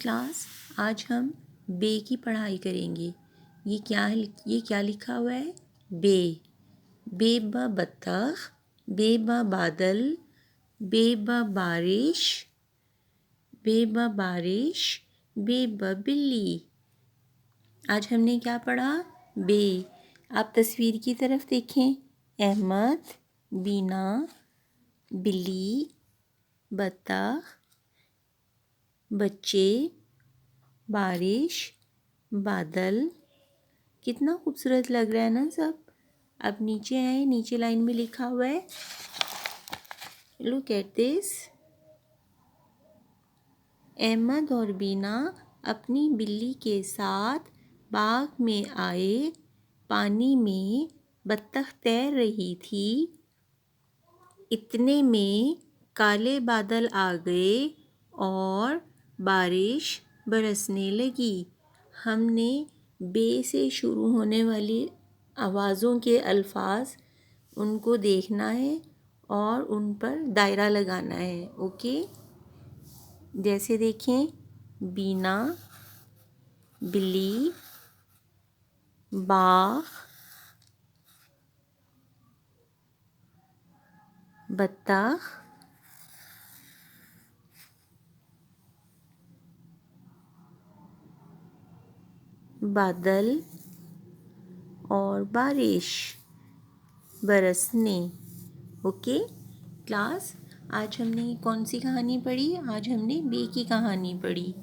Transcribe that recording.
Class आज हम बे की पढ़ाई करेंगे। ये क्या लिखा हुआ है? बे। बे ब बत्तख, बे ब बादल, बे ब बारिश, बे ब बारिश, बे ब बिल्ली। आज हमने क्या पढ़ा? बे। आप तस्वीर की तरफ देखें। अहमद, बीना, बिल्ली, बत्तख, बच्चे, बारिश, बादल। कितना खूबसूरत लग रहा है ना सब। अब नीचे आए, नीचे लाइन में लिखा हुआ है, लुक एट दिस। अहमद और बीना अपनी बिल्ली के साथ बाग में आए। पानी में बत्तख तैर रही थी। इतने में काले बादल आ गए और बारिश बरसने लगी। हमने बे से शुरू होने वाली आवाज़ों के अल्फाज उनको देखना है और उन पर दायरा लगाना है। ओके, जैसे देखें, बीना, बिल्ली, बाघ, बत्तख, बादल और बारिश बरसने। ओके क्लास, आज हमने कौन सी कहानी पढ़ी? आज हमने बे की कहानी पढ़ी।